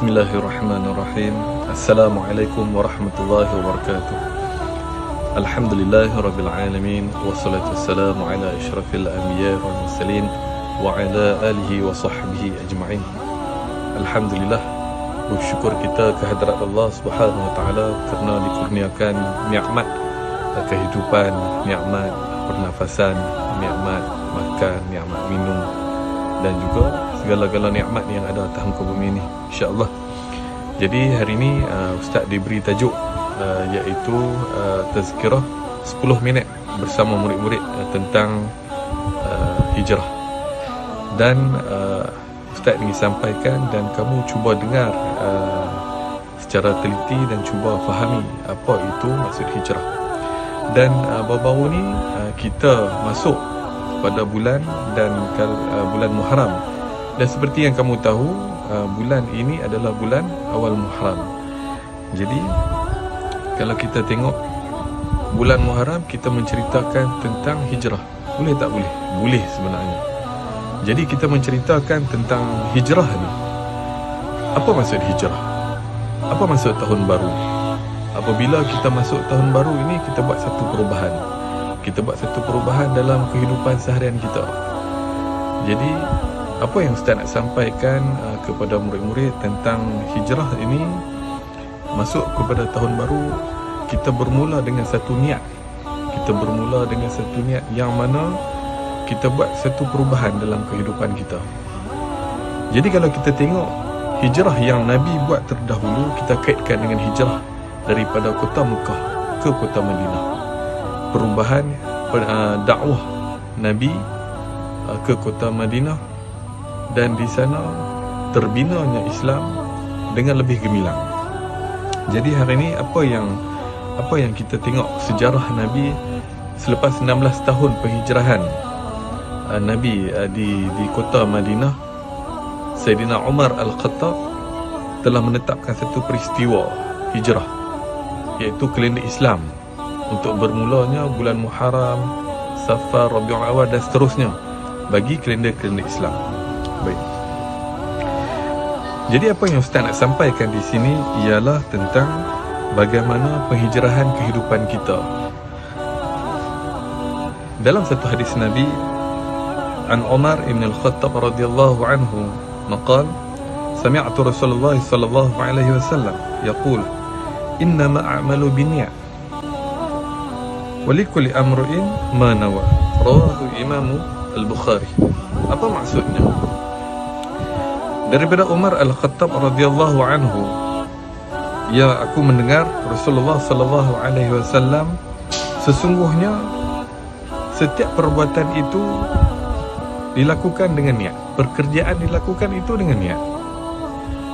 Bismillahirrahmanirrahim. Assalamualaikum warahmatullahi wabarakatuh. Alhamdulillahirabbil alamin wassalatu wassalamu ala asyrafil anbiya wal mursalin wa ala alihi wa sahbihi ajma'in. Alhamdulillah, bersyukur kita kehadrat Allah Subhanahu wa taala kerana dikurniakan nikmat kehidupan, nikmat pernafasan, nikmat makan, nikmat minum dan juga segala-gala nikmat yang ada atas muka bumi ini, insya-Allah. Jadi hari ini Ustaz diberi tajuk iaitu tazkirah 10 minit bersama murid-murid tentang hijrah. Dan Ustaz ingin sampaikan dan kamu cuba dengar secara teliti dan cuba fahami apa itu maksud hijrah. Dan baru-baru ni kita masuk pada bulan dan bulan Muharram. Dan seperti yang kamu tahu, bulan ini adalah bulan awal Muharram. Jadi kalau kita tengok bulan Muharram, kita menceritakan tentang hijrah. Boleh tak boleh? Boleh sebenarnya. Jadi kita menceritakan tentang hijrah ni. Apa maksud hijrah? Apa maksud tahun baru? Apabila kita masuk tahun baru ini, kita buat satu perubahan. Kita buat satu perubahan dalam kehidupan seharian kita. Jadi apa yang Ustaz nak sampaikan kepada murid-murid tentang hijrah ini, masuk kepada tahun baru, kita bermula dengan satu niat. Kita bermula dengan satu niat yang mana kita buat satu perubahan dalam kehidupan kita. Jadi kalau kita tengok hijrah yang Nabi buat terdahulu, kita kaitkan dengan hijrah daripada kota Mekah ke kota Madinah. Perubahan dakwah Nabi ke kota Madinah, dan di sana terbinanya Islam dengan lebih gemilang. Jadi hari ini apa yang kita tengok sejarah Nabi selepas 16 tahun penghijrahan Nabi di kota Madinah, Sayyidina Umar Al-Khattab telah menetapkan satu peristiwa hijrah, iaitu kalender Islam untuk bermulanya bulan Muharram, Safar, Rabiul Awal dan seterusnya bagi kalender-kalender Islam. Baik. Jadi apa yang Ustaz nak sampaikan di sini ialah tentang bagaimana penghijrahan kehidupan kita. Dalam satu hadis Nabi, an Umar ibn al-Khattab radhiyallahu anhu maqal, sami'tu Rasulullah sallallahu alaihi wasallam yaqul, innama a'malu binniyat wa likulli amrin ma nawa. Rawahu Imam Al-Bukhari. Apa maksudnya? Daripada Umar Al-Khattab radhiyallahu anhu, ya, aku mendengar Rasulullah sallallahu alaihi wasallam, sesungguhnya setiap perbuatan itu dilakukan dengan niat. Pekerjaan dilakukan itu dengan niat.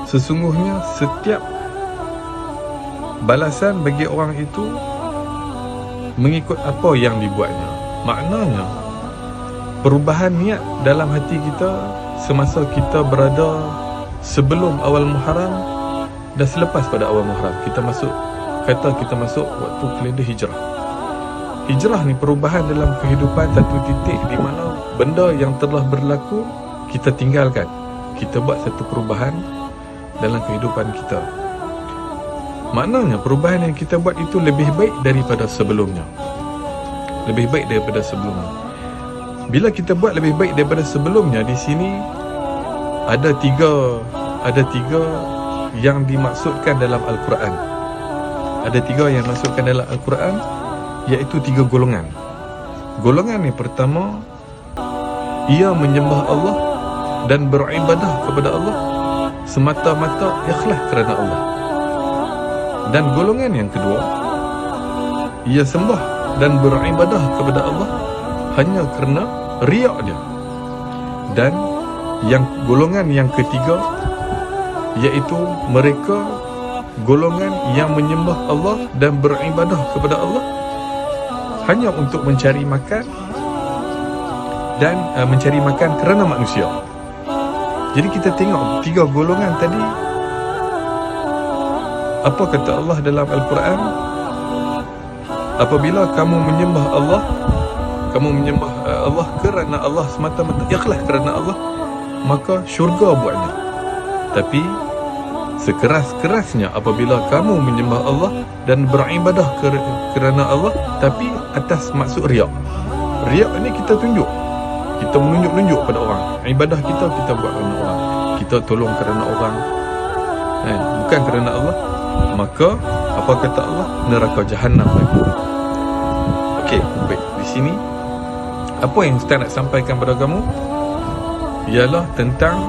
Sesungguhnya setiap balasan bagi orang itu mengikut apa yang dibuatnya. Maknanya perubahan niat dalam hati kita semasa kita berada sebelum awal Muharram dan selepas pada awal Muharram. Kita masuk waktu kalender hijrah. Hijrah ni perubahan dalam kehidupan, satu titik di mana benda yang telah berlaku kita tinggalkan. Kita buat satu perubahan dalam kehidupan kita. Maknanya perubahan yang kita buat itu lebih baik daripada sebelumnya. Lebih baik daripada sebelumnya. Bila kita buat lebih baik daripada sebelumnya, di sini ada tiga yang dimaksudkan dalam Al-Quran. Ada tiga yang dimaksudkan dalam Al-Quran, iaitu tiga golongan. Golongan yang pertama, ia menyembah Allah dan beribadah kepada Allah semata-mata ikhlas kerana Allah. Dan golongan yang kedua, ia sembah dan beribadah kepada Allah hanya kerana riak dia. Dan golongan yang ketiga, iaitu mereka golongan yang menyembah Allah dan beribadah kepada Allah hanya untuk mencari makan dan mencari makan kerana manusia. Jadi kita tengok tiga golongan tadi. Apa kata Allah dalam Al-Quran? Apabila kamu menyembah Allah, kamu menyembah Allah kerana Allah semata-mata, ikhlas kerana Allah, maka syurga buatnya. Tapi sekeras-kerasnya apabila kamu menyembah Allah dan beribadah kerana Allah, tapi atas maksud riak. Riak ni kita tunjuk, kita menunjuk-nunjuk pada orang. Ibadah kita buat kerana orang, kita tolong kerana orang, bukan kerana Allah. Maka apa kata Allah? Neraka jahanam lagi. Okey, baik. Di sini apa yang Ustaz nak sampaikan pada kamu ialah tentang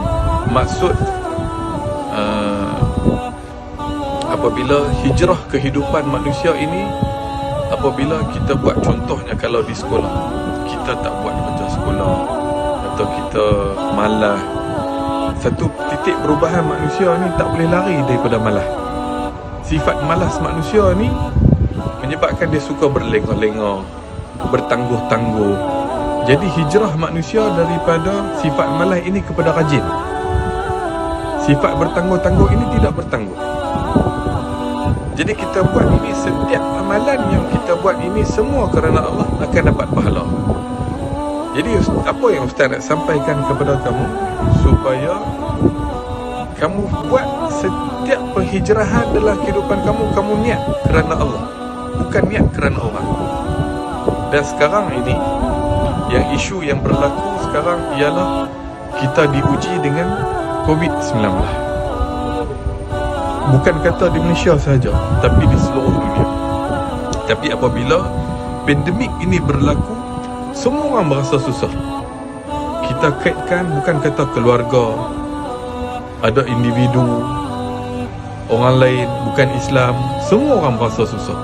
maksud apabila hijrah kehidupan manusia ini, apabila kita buat contohnya kalau di sekolah, kita tak buat kerja sekolah atau kita malas. Satu titik perubahan manusia ni tak boleh lari daripada malas. Sifat malas manusia ni menyebabkan dia suka berlengah-lengah, bertangguh-tangguh. Jadi hijrah manusia daripada sifat malas ini kepada rajin. Sifat bertangguh-tangguh ini tidak bertangguh. Jadi kita buat ini, setiap amalan yang kita buat ini semua kerana Allah akan dapat pahala. Jadi apa yang Ustaz nak sampaikan kepada kamu, supaya kamu buat setiap penghijrahan dalam kehidupan kamu, kamu niat kerana Allah, bukan niat kerana orang. Dan sekarang ini, yang isu yang berlaku sekarang ialah kita diuji dengan COVID-19. Bukan kata di Malaysia sahaja, tapi di seluruh dunia. Tapi apabila pandemik ini berlaku, semua orang merasa susah. Kita kaitkan bukan kata keluarga, ada individu, orang lain, bukan Islam, semua orang merasa susah.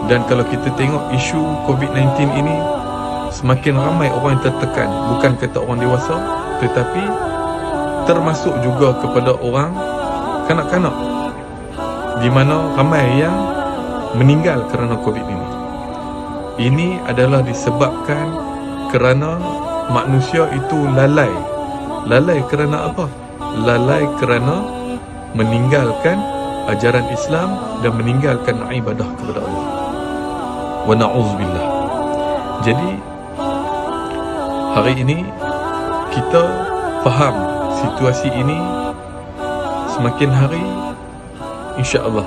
Dan kalau kita tengok isu COVID-19 ini, semakin ramai orang yang tertekan. Bukan kata orang dewasa, tetapi termasuk juga kepada orang kanak-kanak, di mana ramai yang meninggal kerana COVID ini. Ini adalah disebabkan kerana manusia itu lalai. Lalai kerana apa? Lalai kerana meninggalkan ajaran Islam dan meninggalkan ibadah kepada Allah. Wa na'udzubillah. Jadi hari ini kita faham situasi ini semakin hari insya-Allah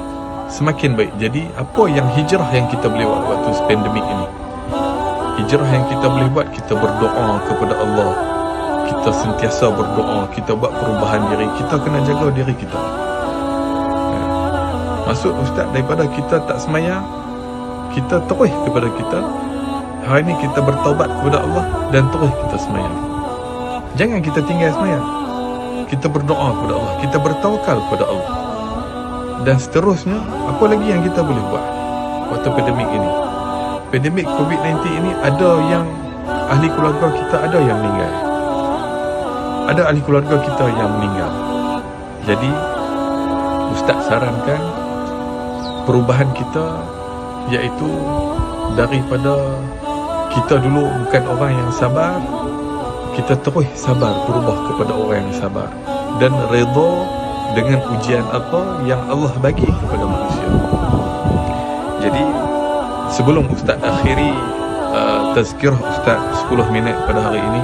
semakin baik. Jadi apa yang hijrah yang kita boleh buat waktu pandemik ini? Hijrah yang kita boleh buat, kita berdoa kepada Allah. Kita sentiasa berdoa, kita buat perubahan diri, kita kena jaga diri kita. Maksud Ustaz daripada kita tak semayang, kita terus kepada kita hari ini kita bertaubat kepada Allah dan terus kita semayang. Jangan kita tinggal semayang. Kita berdoa kepada Allah, kita bertawakal kepada Allah. Dan seterusnya, apa lagi yang kita boleh buat waktu pandemik ini? Pandemik COVID-19 ini, ada yang ahli keluarga kita ada yang meninggal. Ada ahli keluarga kita yang meninggal. Jadi Ustaz sarankan perubahan kita, iaitu daripada kita dulu bukan orang yang sabar, kita terus sabar berubah kepada orang yang sabar dan redha dengan ujian apa yang Allah bagi kepada manusia. Jadi sebelum Ustaz akhiri tazkirah Ustaz 10 minit pada hari ini,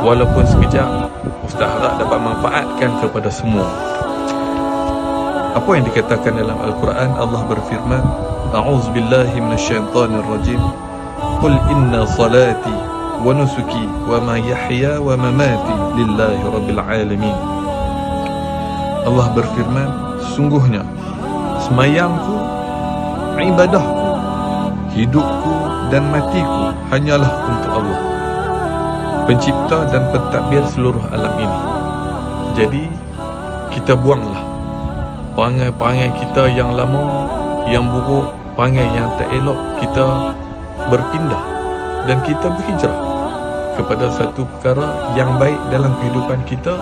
walaupun sekejap, Ustaz harap dapat manfaatkan kepada semua. Apa yang dikatakan dalam Al-Quran, Allah berfirman, A'udzubillahi minasyaitanirrajim, Qul inna salati wa nusuki wa ma yahya wa mamati lillahi rabbil alamin. Allah berfirman, sungguhnya semayangku, ibadahku, hidupku dan matiku hanyalah untuk Allah, pencipta dan pentadbir seluruh alam ini. Jadi kita buanglah perangai-perangai kita yang lama, yang buruk, perangai yang tak elok. Kita berpindah dan kita berhijrah kepada satu perkara yang baik dalam kehidupan kita.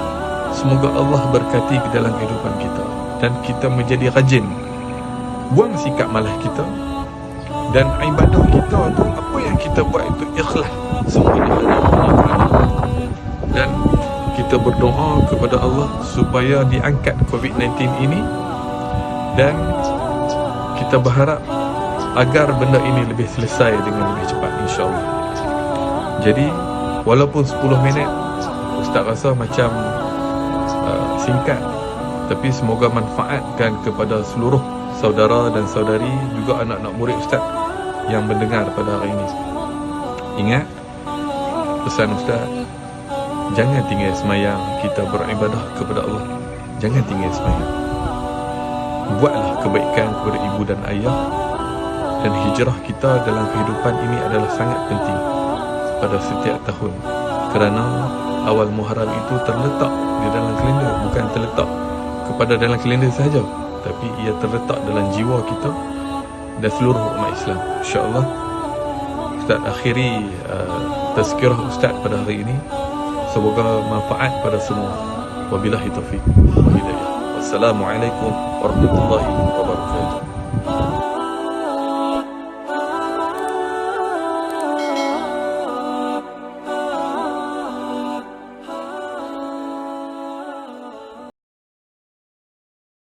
Semoga Allah berkati ke dalam kehidupan kita dan kita menjadi rajin. Buang sikap malas kita, dan ibadah kita tu, apa yang kita buat itu ikhlas, semuanya hanya Allah. Dan kita berdoa kepada Allah supaya diangkat COVID-19 ini, dan kita berharap agar benda ini lebih selesai dengan lebih cepat, insya-Allah. Jadi walaupun 10 minit Ustaz rasa macam singkat, Tapi semoga manfaatkan kepada seluruh saudara dan saudari, juga anak-anak murid Ustaz yang mendengar pada hari ini. Ingat pesan Ustaz, jangan tinggal semayang. Kita beribadah kepada Allah, jangan tinggal semayang. Buatlah kebaikan kepada ibu dan ayah. Dan hijrah kita dalam kehidupan ini adalah sangat penting pada setiap tahun, kerana awal Muharram itu terletak di dalam kalender, bukan terletak kepada dalam kalender sahaja, tapi ia terletak dalam jiwa kita dan seluruh umat Islam. InsyaAllah Ustaz akhiri tazkirah Ustaz pada hari ini. Semoga manfaat pada semua. Wabillahi taufiq wa hidayah. Wassalamualaikum warahmatullahi wabarakatuh.